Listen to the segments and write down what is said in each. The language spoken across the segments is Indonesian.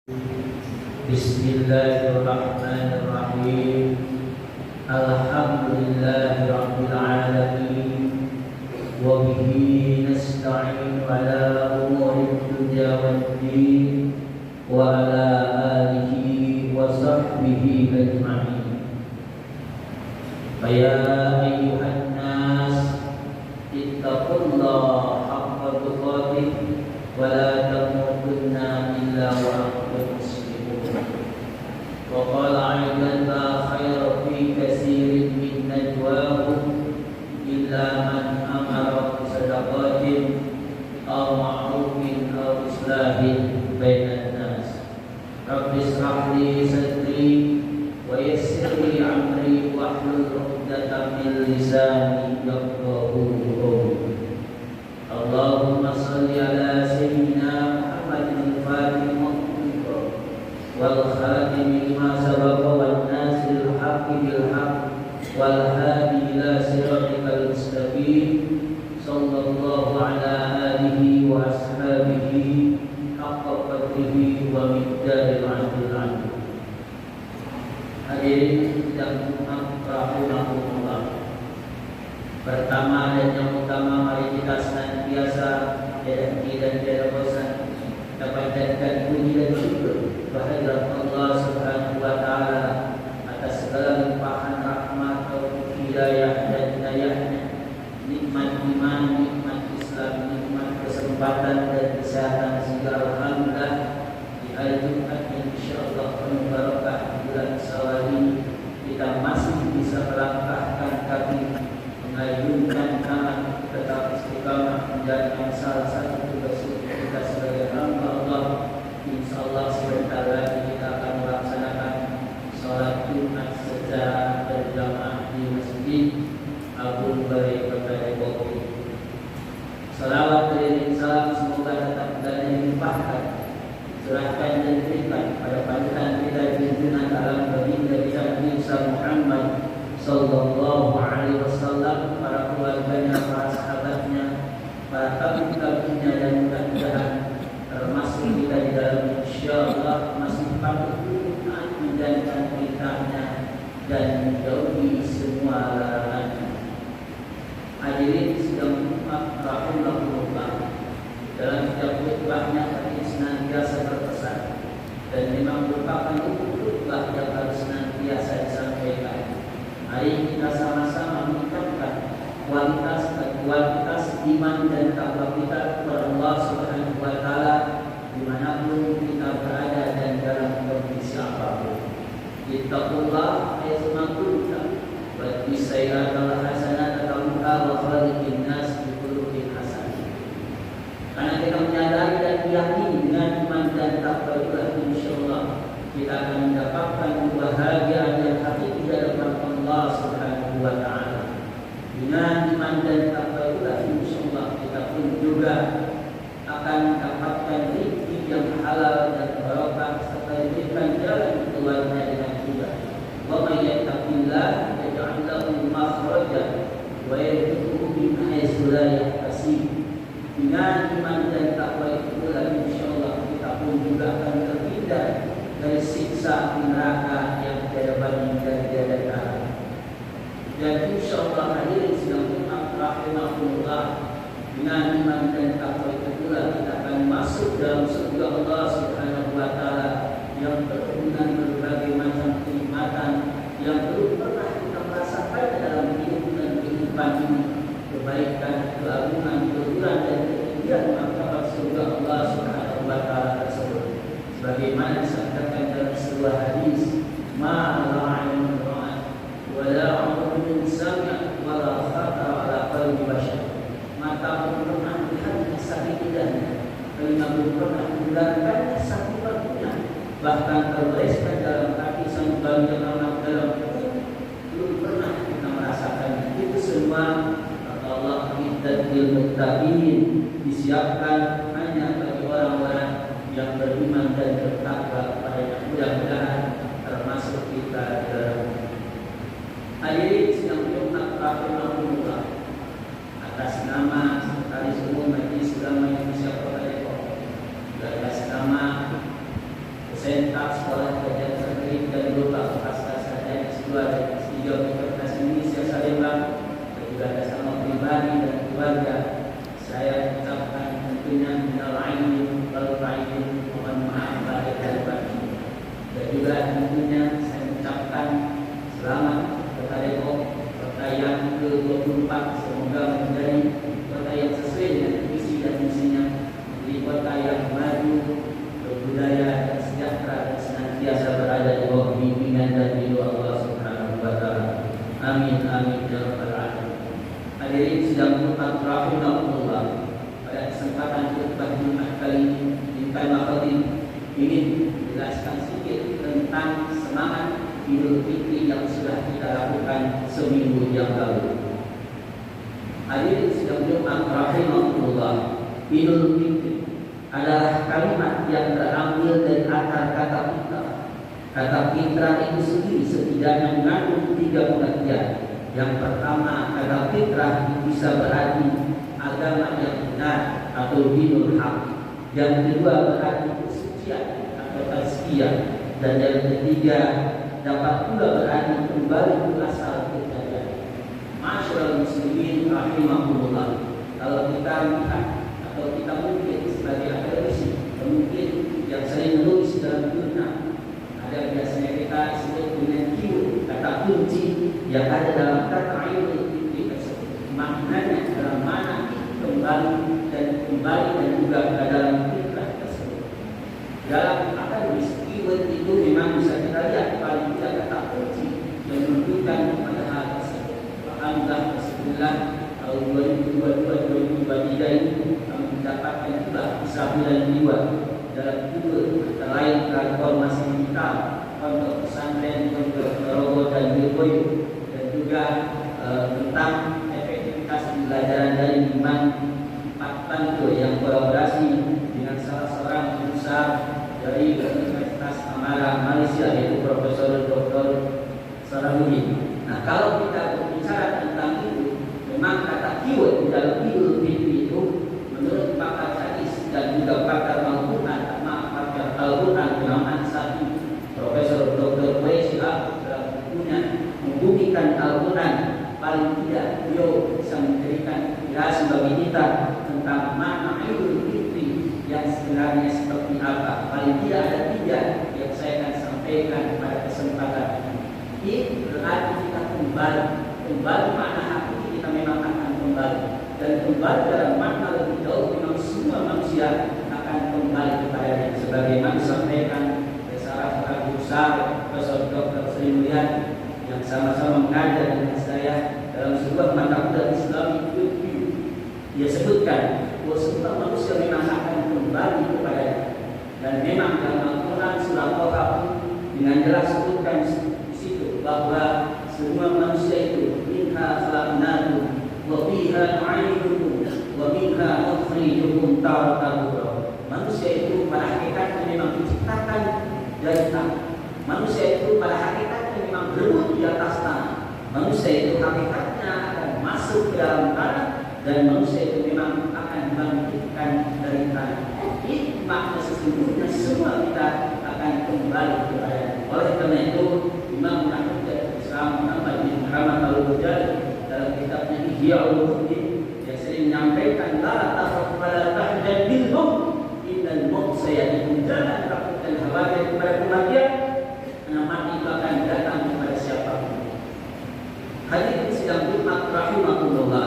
Bismillahirrahmanirrahim. Alhamdulillahirabbil alamin. Wa bihi nasta'in ala umuri dunya waddin. Wa ala alihi wa sahbihi ajma'in. Ya ayyuhan nas ittaqullaha haqqa tuqatih wa la tamutunna illa wa antum muslimun. Wa qala aidan la khayra fi katsirin min najwahum illa man amara bi sadaqatin aw ma'rufin aw islahin bainan nas. Rabbi ishrah li sadri wa yassir li amri wahlul 'uqdatam min lisani yafqahu qawli. Allahumma shalli ala sayyidina Muhammadin al-Fatih wal khatim lima sabaqa wan nasiril haqqi bil haqq wal hadi ila siratikal mustaqim sallallahu ala alihi wa ashabihi haqqa qadrihi wa miqdaril azim. Hadirin yang rahimahullah, pertama dan yang utama, mari kita senantiasa tidak henti dan tidak bosan panjatkan puji dan syukur kehadirat Allah Subhanahu wa taala atas segala limpahan rahmat, taufik, hidayah dan hidayahnya, nikmat iman, nikmat Islam, nikmat kesempatan dan kesehatan, sehingga alhamdulillah di hari Jumat yang insyaallah penuh barokah bulan Syawal ini kita masih bisa melangkahkan kaki, mengayunkan tangan, tetap istiqamah menjalankan salah satu tugas kita sebagai hamba Allah. Insyaallah sebentar lagi kita akan melaksanakan sholat Jumat secara berjamaah di Masjid Agung Balai Kota Depok. Salawat dan salam semoga tetap dan dilimpahkan, serahkan dan berikan pada panutan kita junjungan alam baginda kita Nabi Muhammad sallallahu alaihi wasallam, para keluarganya, para sahabatnya, para tabi'in dan mudah-mudahan termasuk kita di dalam insyaallah masih patuh taat menjalankan perintahnya dan menjauhi semua larangannya. Hadirin sedang umat rahimahullah, dalam setiap khutbahnya tadi senantiasa berpesan dan memang merupakan khutbah yang harus senantiasa disampaikan. Mari kita sama-sama meningkatkan kualitas iman dan takwa kita kepada Allah Subhanahu wa taala dimanapun kita berada dan dalam kondisi apapun. Ittaqullah ayatmakunta wa bisayyatil hasanat tamuha wa khaliqin nas bi khuluqin hasan. Karena kita menyadari dan meyakini dengan iman dan takwa itulah insyaallah kita akan mendapatkan kebahagiaan yang hakiki di hadapan Allah Subhanahu wa taala. Dengan iman dan takwa itulah insyaallah kita pun juga akan mendapatkan rezeki yang halal dan barokah serta diberikan jalan keluarnya dengan mudah. Wa may yattaqillah yaj'al lahu makhrajan wa yarzuqhu min haitsu la yahtasib. Dengan iman dan takwa itulah insyaallah kita pun juga akan terhindar dari siksa neraka yang tiada banding dan tiada tara. Dan insyaallah hadirin sedang umat rahimahullah, dengan iman dan takwa itu pula kita akan masuk dalam surga Allah Subhanahu wa taala yang penuh dengan berbagai macam kenikmatan yang belum pernah kita merasakan dalam hidup dan kehidupan ini. Kebaikan, keagungan, keluhuran dan ketinggian martabat surga Allah Subhanahu wa taala tersebut. Sebagaimana disabdakan dalam sebuah hadis, ma la 'ainun ra'at wa la 'udhun sami'at wa la khatara 'ala qalbi bashar. Mata belum pernah melihatnya saking indahnya, telinga belum pernah mendengarkannya saking bagusnya, bahkan terbereskan dalam hati sang baginda anak dalam perut belum pernah kita merasakannya. Itu semua kata Allah ittaqil muttaqin, disiapkan hanya bagi orang-orang yang beriman dan bertakwa kepada-Nya. Mudah-mudahan termasuk kita dalam. Hadirin sidang Jumat rahimahullah, atas nama Sekretaris Umum Majelis Ulama Indonesia Kota Depok, atas nama dunia minal ainin wal fa'idin. Mohon maaf lahir dan batin. Dan juga tentunya saya mengucapkan selamat kepada Depok kota yang ke-24. Semoga menjadi kota yang sesuai dengan visi dan misinya, menjadi kota yang maju, berbudaya dan sejahtera dan senantiasa berada di bawah bimbingan dan ridho Allah Subhanahu wa taala. Amin amin ya rabbal alamin. Hadirin sidang Jumat rahimahullah. Pada kesempatan khutbah Jumat kali ini, Imam Khatib ingin menjelaskan sedikit tentang semangat Idul Fitri yang sudah kita lakukan seminggu yang lalu. Hadirin sidang Jumat rahimahullah, Idul Fitri adalah kalimat yang terambil dari akar kata fitrah. Kata fitrah itu sendiri setidaknya mengandung 3 pengertian. Yang pertama, kata fitrah bisa berarti agama yang benar atau dinul haq. Yang kedua berarti kesucian atau tazkiyah. Dan yang ketiga dapat pula berarti kembali ke asal kejadian. Masyaallah muslimin rahimahullah. Kalau kita lihat atau kita mungkin sebagai akademisi, mungkin yang sering menulis dalam jurnal, ada biasanya kita sebut dengan keyword, kata kunci yang ada dalam kata Idul Fitri tersebut. Maknanya dalam mana kembali dan juga dalam fitrah tersebut. Dalam akademis, keyword itu memang bisa kita lihat paling tidak kata kunci yang menunjukkan kepada hal tersebut. Alhamdulillah, Bismillah, tahun 2022-2023 ini kami mendapatkan juga bisa bulan 2 dalam keyword antara lain transformasi digital, pondok pesantren, pondok robo dan Birboyu, dan juga tentang efektivitas pembelajaran dari iman 4 bantu yang kolaborasi dengan salah seorang pengusaha dari Universitas Amara Malaysia, yaitu Profesor Dr. Salahuddin. Nah, kalau kita berbicara tentang itu, memang kata keyword di dalam Idul Fitri itu menurut pakar hadis dan juga pakar Al-Quran Imam Ansari, Profesor Dr. Waisyah dalam bukunya Membumikan Al-Quran, paling tidak beliau bisa memberikan inspirasi bagi kita tentang makna Idul Fitri yang sebenarnya seperti apa. Paling tidak ada 3 yang saya akan sampaikan pada kesempatan ini. Berarti kita kembali makna hakiki kita memang akan kembali, dan kembali dalam makna lebih jauh memang semua manusia akan kembali kepadanya. Sebagaimana disampaikan oleh salah satu besar Profesor Dr. Sri Mulyani yang sama-sama mengajar dengan saya dalam sebuah mata kuliah Islamic Review. Dia sebutkan bahwa semua manusia memang akan kembali kepadanya, dan memang dalam Al-Quran surah Al-Qaf dengan jelas sebutkan di situ bahwa semua manusia itu minha khalaqnakum wa fiha nu'idukum wa minha nukhrijukum taratan ukhra. Manusia itu pada hakikatnya memang diciptakan dari tanah. Manusia itu pada hakikatnya memang berebut di atas tanah. Manusia itu hakikatnya akan masuk ke dalam tanah, dan manusia itu memang akan dibangkitkan dari tanah. Ini makna sesungguhnya semua kita akan kembali kepada. Oleh karena itu, Imam Muhammad Islam Muhammad bin Muhammad Al-Ghazali dalam kitabnya Ihya Ulumuddin yang sering menyampaikan la takhaf wa la tahzan bilhum innal maut sayatikum, jangan takut dan khawatir kepada kematian, karena mati itu akan datang kepada siapapun. Hadirin sidang Jumat rahimahullah,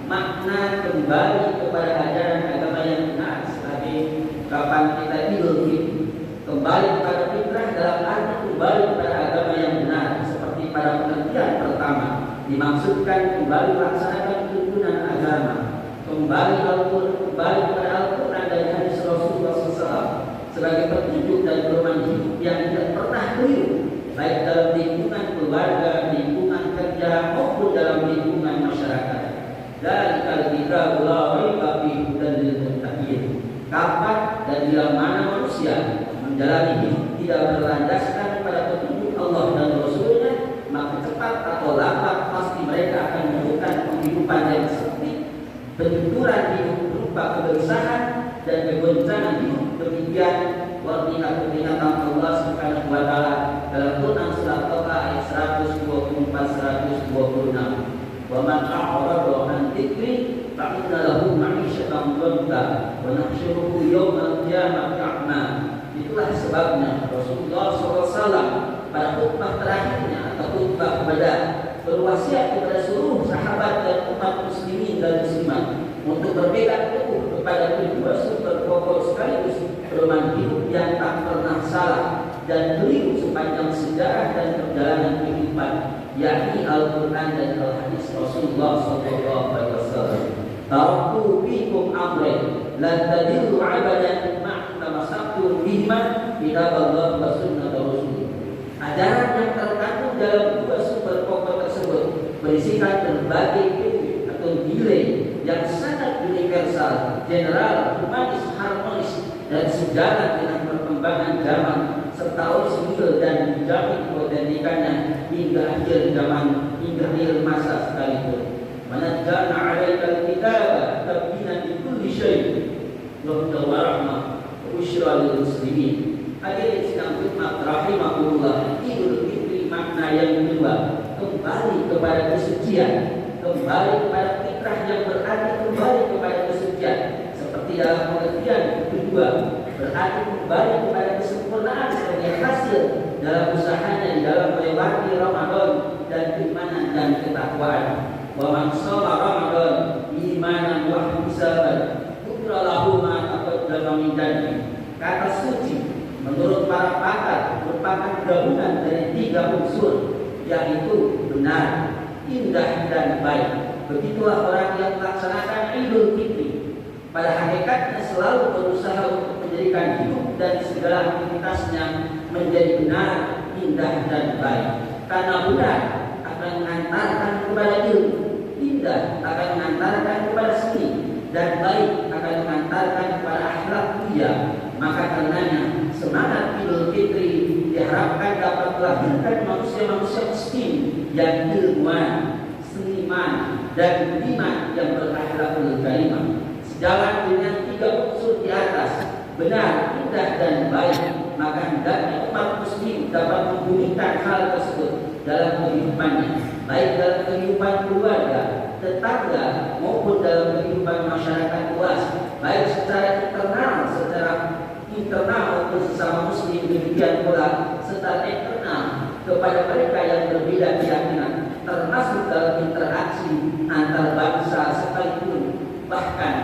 makna kembali kepada ajaran agama yang benar sebagai kapan kita Idul Fitri, kembali kepada fitrah dalam arti kembali kepada agama yang benar seperti pada pengertian pertama dimaksudkan kembali melaksanakan tuntunan agama, kembali kepada Al-Quran dan hadis Rasulullah SAW sebagai petunjuk dan pedoman hidup yang tidak pernah keliru, baik dalam lingkungan keluarga, lingkungan kerja maupun dalam lingkungan masyarakat. Dan kalau kita mulai bagi dan dilengkapi kapan dan di mana manusia menjalani hidup tidak berlandaskan pada petunjuk Allah dan Rasulnya, maka cepat atau lambat pasti mereka akan menemukan penghidupan yang sempit, benturan hidup berupa kegelisahan dan kegoncangan hidup. Demikian warna binatang Allah Subhanahu wa taala dalam Quran surat Al-Baqarah ayat 124-126. Wa man a'rada an dzikri fa inna lahu ma'isyatan dhanka wa wa nahsyuruhu yaumal qiyamati a'ma. Itulah sebabnya Rasulullah SAW pada khutbah terakhirnya atau khutbah kepada berwasiat kepada seluruh sahabat dan umat muslimin dan muslimat untuk berpegang teguh kepada kedua sumber pokok sekaligus pedoman hidup yang tak pernah salah dan keliru sepanjang sejarah dan perjalanan kehidupan, yakni Al-Quran dan Al-Hadis Rasulullah SAW. Taraktu fikum amrayn lan tadillu abadan ma tamassaktum bihima kitab Allah wa sunnah Rasul. Ajaran yang terkandung dalam dua sumber pokok tersebut berisikan berbagai prinsip atau nilai yang sangat universal, general, humanis, harmonis dan sejalan dengan perkembangan zaman serta orisinil dan dijamin keautentikannya hingga akhir zaman, hingga akhir masa sekalipun. Manadzana 'alaikal kitaba tabyinan likulli syai' wa hudan wa rahmah wa busyra lil muslimin. Hadirin sidang Jumat rahimahullah, Idul Fitri makna yang kedua kembali kepada kesucian, kembali kepada fitrah yang berarti kembali kepada kesucian. Seperti dalam pengertian kedua berarti kembali kepada kesempurnaan sebagai hasil dalam usahanya di dalam melewati Ramadan dan keimanan dan ketakwaan. Wa man shoma Ramadan imanan wa ihtisaban ghufira lahu ma taqaddama min dhanbi. Kata suci menurut para pakar merupakan gabungan dari tiga unsur, yaitu benar, indah dan baik. Begitulah orang yang melaksanakan Idul Fitri. Pada hakikatnya selalu berusaha untuk menjadikan hidup dan segala aktivitasnya menjadi benar, indah dan baik. Karena benar akan mengantarkan kepada ilmu, indah akan mengantarkan kepada seni, dan baik akan mengantarkan kepada akhlak mulia. Maka karenanya semangat Idul Fitri diharapkan dapat melahirkan manusia-manusia miskin yang ilmuwan, seniman, dan budiman yang berakhlakul karimah. Sejalan dengan tiga unsur di atas, benar, indah, dan baik, maka hendaknya umat muslim dapat membunyikan hal tersebut dalam kehidupannya, baik dalam kehidupan keluarga, tetangga, maupun dalam kehidupan masyarakat luas, baik secara internal maupun sesama muslim, demikian pula serta eksternal kepada mereka yang berbeda keyakinan, termasuk dalam interaksi antar bangsa sekalipun. Bahkan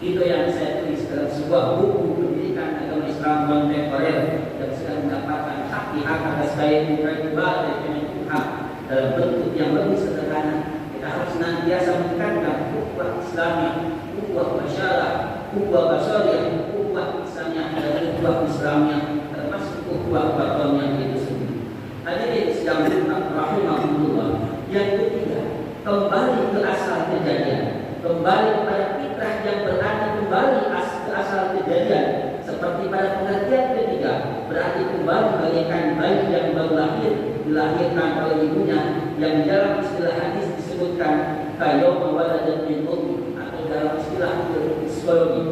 itu yang saya tulis dalam sebuah buku pendidikan agama Islam kontemporer yang sedang mendapatkan hak atas gaya pribadi dari Kemenkumham dalam bentuk yang lebih sederhana. Kita harus senantiasa menekankan ukhuwah Islamiyah, ukhuwah masyarakat, ukhuwah basyariah, ukhuwah Islamiyah dan ukhuwah Islamiyah, termasuk ukhuwah batiniyah itu sendiri. Hadirin sedang rahimahullah. Yang ketiga, kembali ke asal kejadian, kembali kepada fitrah yang berarti kembali ke asal kejadian. Seperti pada pengertian ketiga, berarti kembali bagaikan bayi yang baru lahir dilahirkan oleh ibunya, yang dalam istilah hadis disebutkan kayauma waladat min ummi, atau dalam istilah psikologi,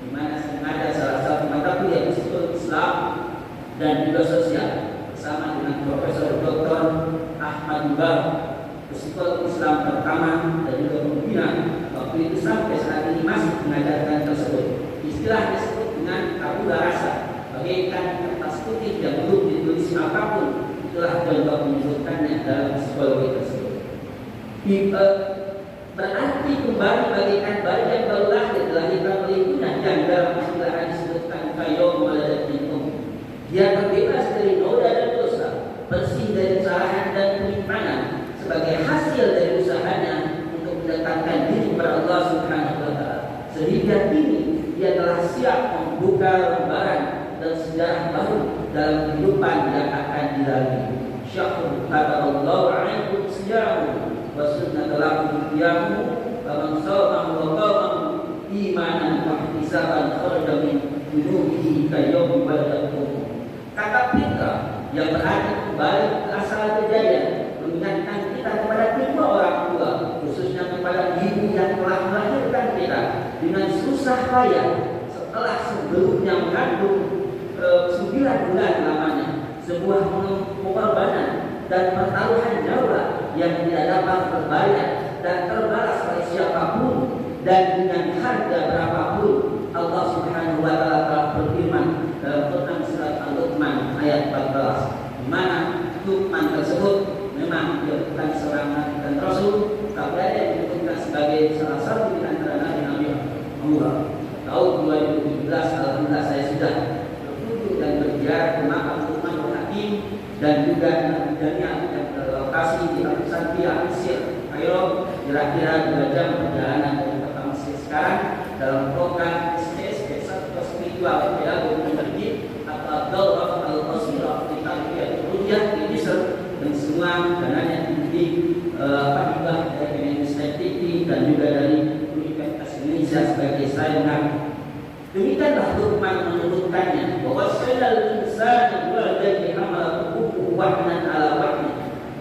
di mana ada salah satu mata kuliah psikologi Islam dan juga sosial bersama dengan Profesor Dr. Ahmad Mubar, psikolog Islam pertama dan juga pembina waktu itu sampai saat ini masih mengajarkan tersebut. Istilah disebut dengan tabula rasa, bagaikan kertas putih yang belum ditulis apapun. Itulah contoh menyebutkannya dalam psikologi tersebut. Berarti kembali bagaikan bayi yang baru lahir dilahirkan oleh ibunya, yang dalam istilah disebutkan kayauma waladat min ummi. Dia terbebas dari noda dan dosa, bersih dari kesalahan dan penyimpanan, sebagai hasil dari usahanya untuk mendekatkan diri kepada Allah Subhanahu wa Ta'ala. Sehingga kini dia telah siap membuka lembaran dan sejarah baru dalam kehidupan yang akan dilalui. Syahrul kataballahu alaikum siyamu wa sunnata lakum qiyamu wa man shawma wa qama imanan wa ihtisaban kharaja min dunubihi kayyum waladakum. Kata fitrah yang berarti kembali ke asal kejadian mengingatkan kita kepada kedua orang tua, khususnya kepada ibu yang telah melahirkan kita dengan susah payah setelah sebelumnya mengandung 9 bulan lamanya, sebuah pengorbanan dan pertaruhan nyawa yang tidak dapat terbayar dan terbalas oleh siapapun, dan dengan harga berapapun Allah Subhanahu wa taala telah berfirman dalam Quran surat Al-Luqman ayat 14, di mana Luqman tersebut memang dia bukan seorang nabi dan rasul, tapi dia disebutkan sebagai salah satu di antara nabi-nabi Allah. Tahun 2017 alhamdulillah saya sudah berkunjung dan berziarah ke makam Luqman Hakim dan juga Daniel yang berlokasi di Alexandria Mesir, Kairo, kira-kira 2 jam perjalanan dari kota Mesir sekarang dalam program SPSP Satu Spiritual Dialog Mendidik atau Daurah Al-Qasirah di Tarbiyah Ruhyah di Mesir, dan semua dananya diberi hibah dari Kemenristek TV dan juga dari Universitas Indonesia sebagai saingan. Demikianlah Luqman menyebutkannya bahwa sayyidul insan walidayhi hamalatuhu wahnan ala wahni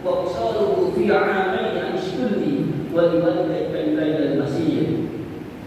wa qasaluhu fi 'amain ashkulli wa liwalidayka ilaihal masir.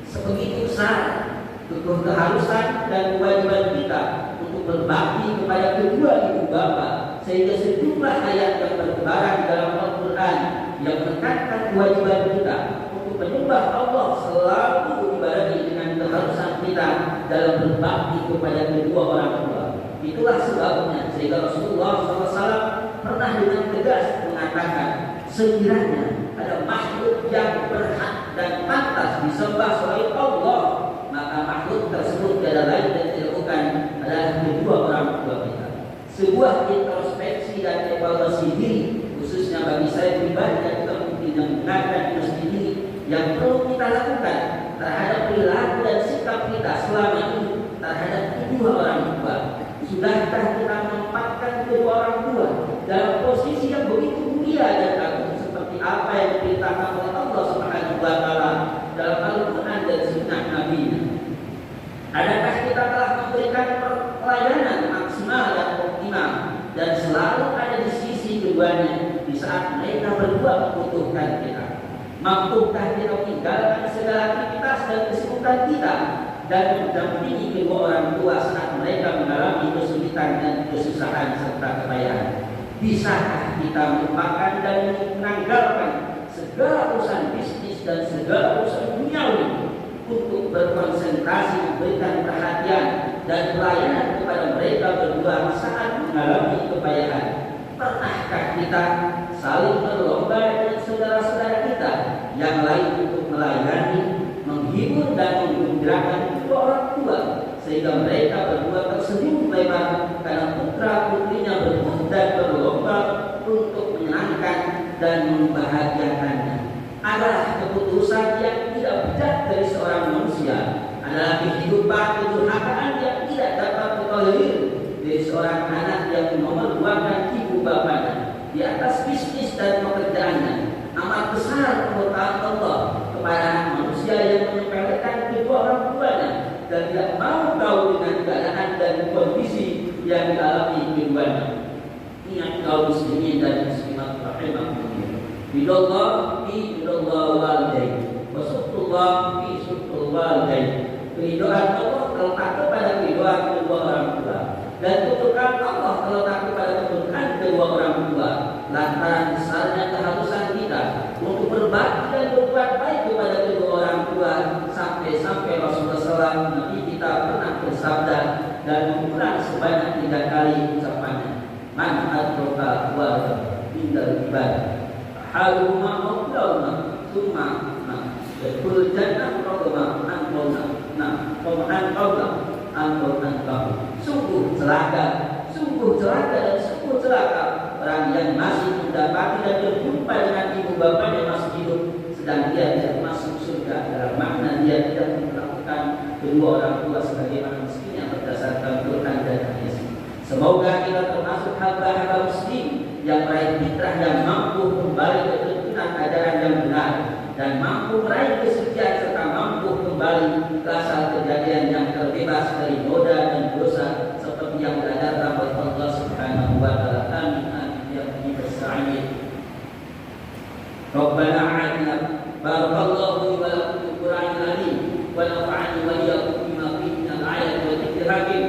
Sebegitu besar keharusan dan kewajiban kita untuk berbakti kepada kedua ibu bapa, sehingga sejumlah ayat yang bertebaran dalam Al-Quran yang menekankan kewajiban kita untuk menyembah Allah selalu dibarengi dengan keharusan kita dalam berbakti kepada kedua orang tua. Itulah sebabnya sehingga Rasulullah SAW pernah dengan tegas mengatakan, sekiranya ada makhluk yang berhak dan pantas disembah selain Allah, maka makhluk tersebut tiada lain dan tidak bukan adalah kedua orang tua kita. Sebuah introspeksi dan evaluasi diri, khususnya bagi saya pribadi dan juga mungkin yang mendengarkan meski diri, yang perlu kita lakukan terhadap perilaku dan sikap kita selama ini terhadap kedua orang tua. Sudahkah kita menempatkan kedua orang tua dalam posisi yang begitu mulia dan agung seperti apa yang diperintahkan oleh Allah Subhanahu wa taala dalam Al-Quran dan Sunnah Nabi? Adakah kita telah memberikan pelayanan maksimal dan optimal dan selalu ada di sisi keduanya di saat mereka berdua membutuhkan kita? Mampukah kita meninggalkan segala aktivitas dan kesibukan kita dan mendampingi kedua orang tua saat mereka mengalami kesulitan dan kesusahan serta kepayahan? Bisakah kita melupakan dan menanggalkan segala urusan bisnis dan segala urusan duniawi untuk berkonsentrasi memberikan perhatian dan pelayanan kepada mereka berdua saat mengalami kepayahan? Pernahkah kita saling berlomba dengan saudara-saudara kita yang lain untuk melayani, menghibur dan menggembirakan kedua orang tua sehingga mereka berdua tersenyum lebar karena putra-putrinya berebut dan berlomba untuk menyenangkan dan membahagiakannya? Adalah keputusan yang tidak bijak dari seorang manusia, adalah kehidupan kedurhakaan yang tidak dapat ditolerir dari seorang anak yang menomorduakan ibu bapanya di atas bisnis dan pekerjaannya. Amat besar kemurkaan Allah kepada manusia yang menyepelekan kedua orang tuanya dan tidak mau tahu dengan keadaan dan kondisi yang dialami keduanya. Ingat kaum muslimin dan muslimat rahimahumullah. Bidallah fi bidallah walidain, wasutullah fi sutul walidain. Keridhaan Allah terletak kepada keridhaan kedua orang tua dan kutukan Allah terletak kepada kutukan kedua orang tua. Lantaran besarnya keharusan kita untuk berbakti dan berbuat baik kepada kedua orang tua, sampai-sampai Rasulullah SAW Nabi kita pernah bersabda dan mengulang sebanyak 3 kali ucapannya, man adroka warga indal ibadah haluma maulawna summa yakul jannah rogama anqawna anqawna anqawna. Sungguh celaka dan sungguh celaka orang yang masih mendapati dan berjumpa dengan ibu bapanya masih hidup sedang dia tidak masuk surga, dalam makna dia tidak memperlakukan kedua orang tua sebagaimana mestinya berdasarkan Quran dan hadis. Semoga kita termasuk hamba-hamba muslim yang meraih fitrah yang mampu kembali ke tuntunan ajaran yang benar dan mampu meraih kesucian serta mampu kembali ke asal kejadian yang terbebas dari noda dan dosa seperti yang diajarkan oleh Allah Subhanahu wa taala. Amin amin ya rabbal Rabbana a'tina barakallahu li wa lakum fil Qur'anil azim wa nafa'ani wa iyyakum bima fihi min al-ayati wa dzikril hakim.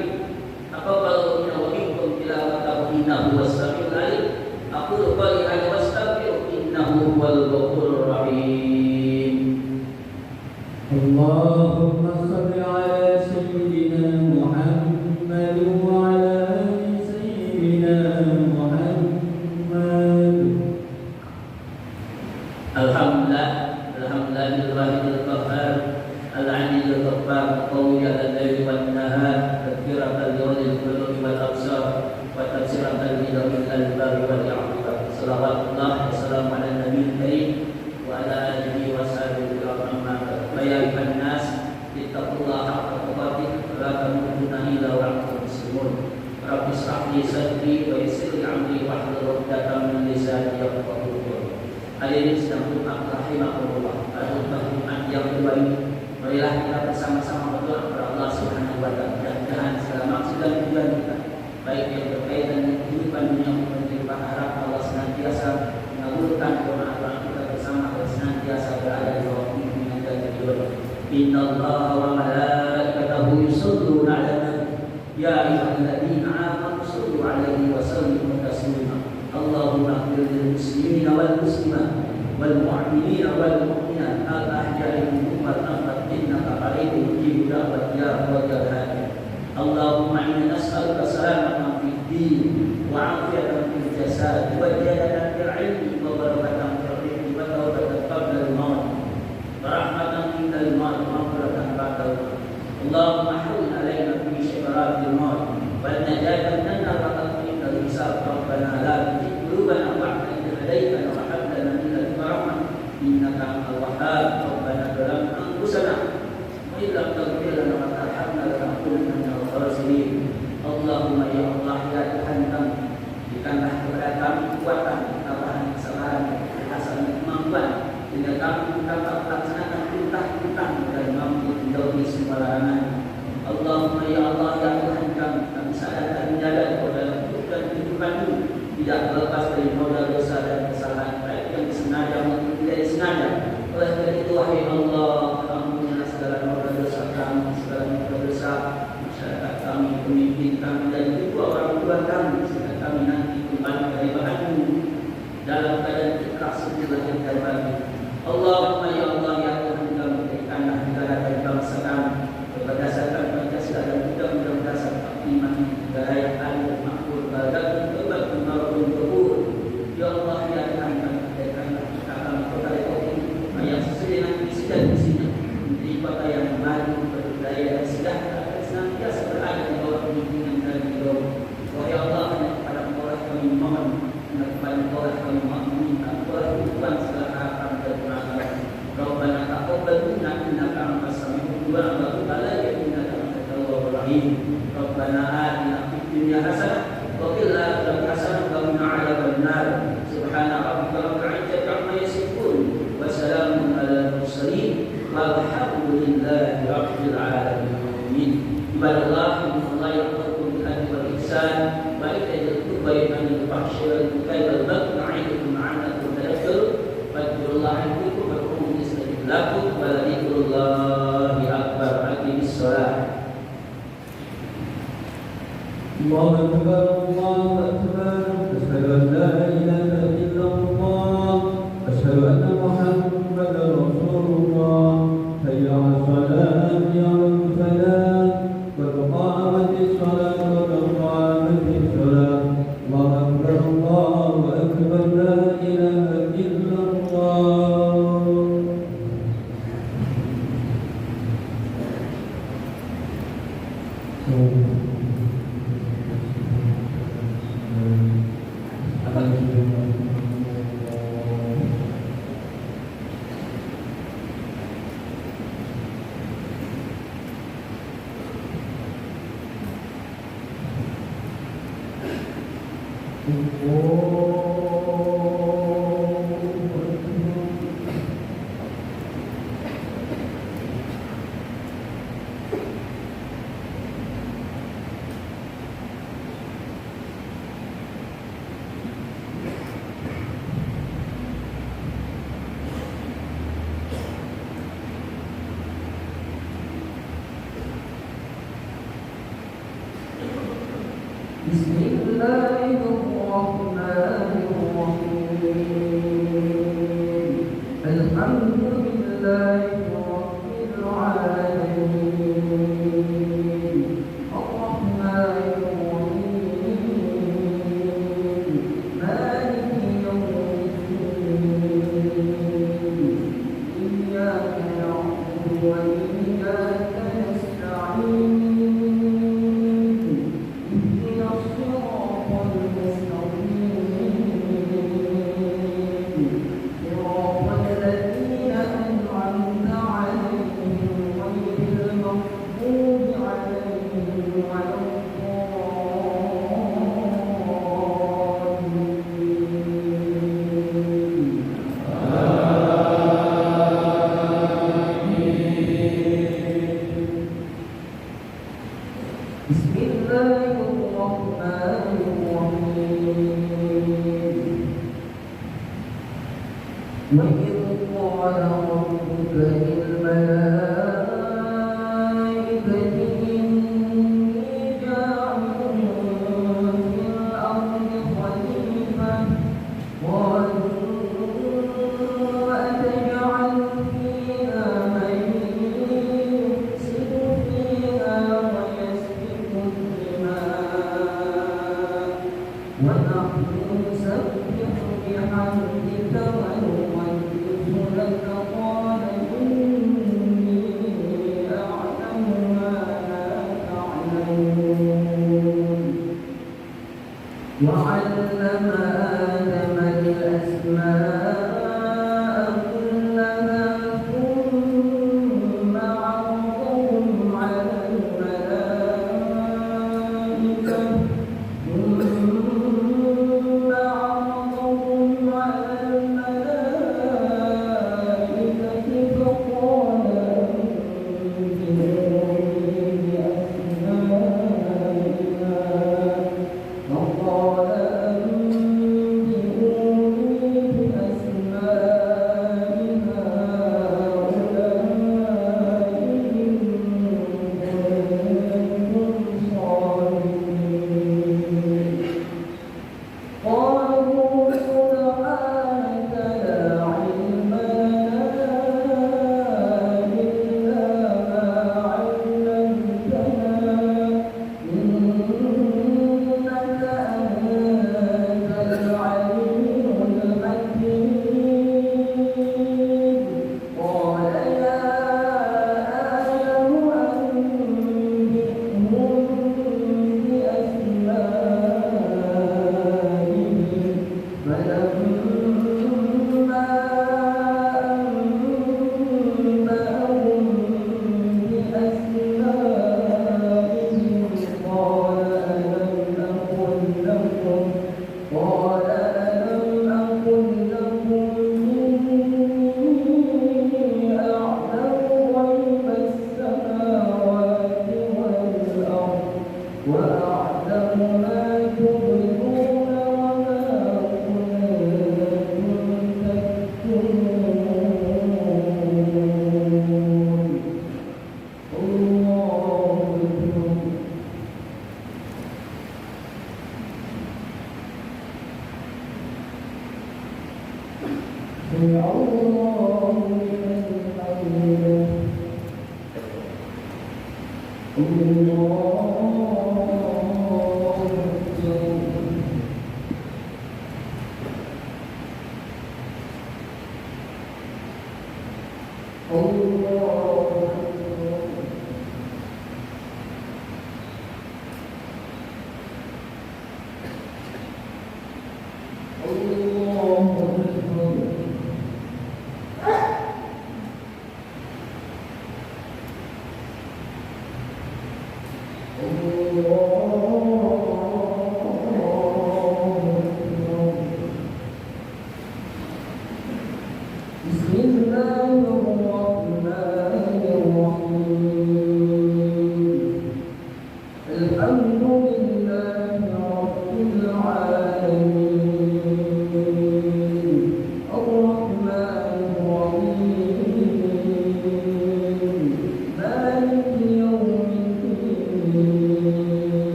Taqabbalu minna wa minkum tilawatahu innahu was-sami'ul 'alim. Aqulu qawli hadza wa astaghfiru innahu huwal ghafurur rahim. Allahumma shalli 'ala tamutunna illa wa antum muslimun. Rabbi ishrah li sadri wa yassir li amri wahlul 'uqdatam min lisani yafqahu qawli. Hadirin sedang Jumat rahimahullah. Pada Jumat yang baik, marilah kita bersama-sama berdoa kepada Allah Subhanahu wa taala. Mudah-mudahan segala maksud dan tujuan kita, baik yang berkaitan dengan kehidupan dunia maupun kehidupan akhirat, Allah senantiasa mengabulkan doa-doa kita bersama dan senantiasa berada di bawah bimbingan dan tuntunan. Innallaha wa malaikatahu yusholluna 'alan nabi ya ayyuhalladzina amanu shollu 'alaihi wa sallimu taslima. Allahumma ighfir lil muslimina wal muslimat wal mu'minina wal mu'minat al ahya'i minhum wal amwat innaka qaribun mujibud da'wat ya rabbal alamin. Allahumma inna nas'aluka salamatan fid din wa 'afiyatan fil jasad wa ziyadatan fil 'ilmi wa barakatan fil rizqi wa tawbatan qabla al-maut wa rahmatan indal maut wa maghfiratan ba'da al-maut. Allahumma hawwin 'alaina fi shibaratil maut wal najatan minna wa taqdim al-hisab. Rabbana la tuzigh qulubana ba'da idh hadaytana wa hab lana min ladunka rahmah innaka antal wahhab. Rabbana zalamna anfusana wa in lam taghfir lana wa tarhamna lanakunanna minal khasirin. Allahumma ya Allah ya Tuhan kami, berikanlah kepada kami kekuatan, ketabahan, kesabaran, keikhlasan, kemampuan sehingga kami dapat melaksanakan perintah-perintah dan mampu menjauhi semua larangan. Allahumma ya Allah ya Tuhan kami sadar dan menyadari bahwa dalam hidup dan kehidupan ini tidak terlepas dari modal dosa dan kesalahan, baik yang disengaja maupun tidak disengaja. Oleh karena itu wahai Allah, ampunilah segala modal dosa kami, segala modal dosa masyarakat kami, pemimpin kami dan juga orang tua kami, sehingga kami nanti kembali dari bahanmu dalam keadaan ikhlas seperti lahir dan batin. Allahumma ya Allah ya Tuhan kami, berikanlah negara dan bangsa kami berdasarkan Pancasila dan undang-undang dasar 45 budaya adil, makmur, bahagia, berbagai maupun berkebur. Ya Allah ya Tuhan kami, berikanlah kita kami kota Depok ini yang sesuai dengan visi dan misinya, menjadi kota yang maju, berbudaya dan sejahtera dan senantiasa berada di bawah pemimpinan dan ridho. Wahai Allah, hanya kepada Engkau kami mohon, hanya kepada Engkau kami meminta, Engkau Tuhan segala harapan dan pengabaran. Rabbana taqabbal minna innaka antas samiul du'a wa tub 'alaina innaka antat tawwabur rahim. Rabbana atina fid dunya hasanah wa fil akhirati hasanah wa qina 'adzaban nar. Subhana rabbika rabbil 'izzati 'amma yasifun wa salamun 'alal mursalin walhamdulillahi rabbil alamin. Ibadallah, innallaha ya'muru bil 'adli wal ihsan wa ita'i dzil qurba wa yanha 'anil fahsya'i wal munkari wal baghi ya'idukum la'allakum tadhakkarun. Fadhkurullaha dzikran lakum wa dzikrullahi akbar. Aqimis shalah. Allahu akbar, Allahu akbar. Asyhadu an la ilaha illallah, asyhadu anna Muhammadar Rasulullah. Hayya 'alas salat, hayya 'alal falah, qad qamatis salat, qad qamatis salat. Allahu akbar, Allahu akbar, la ilaha illallah. صراط الذين أنعمت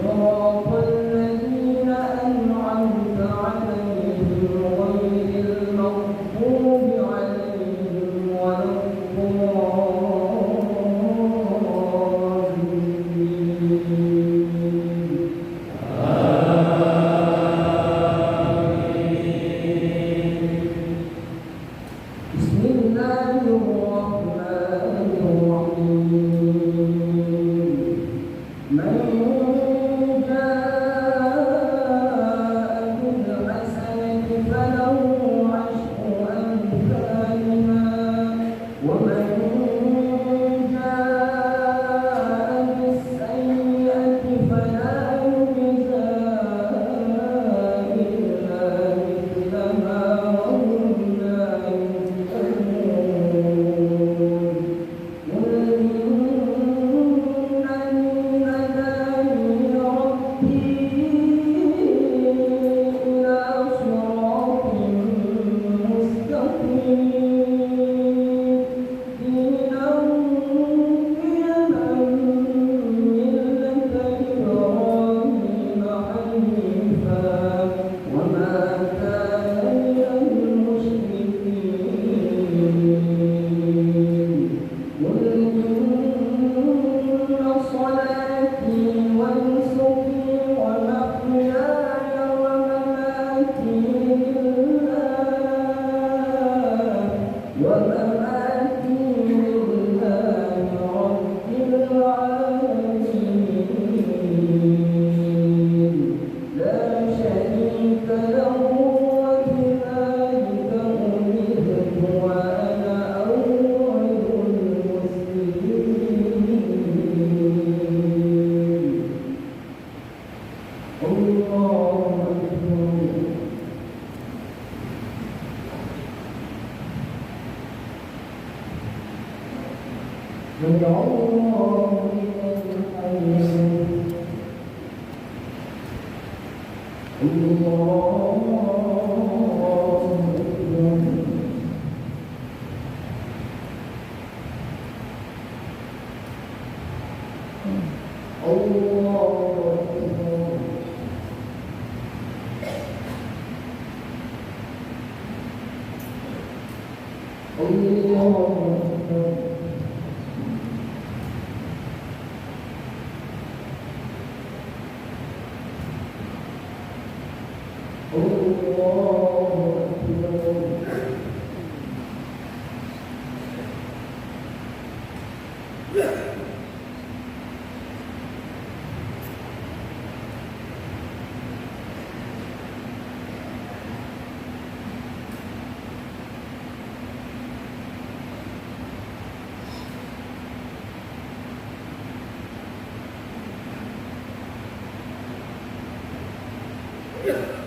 صراط الذين أنعمت عليهم Yeah.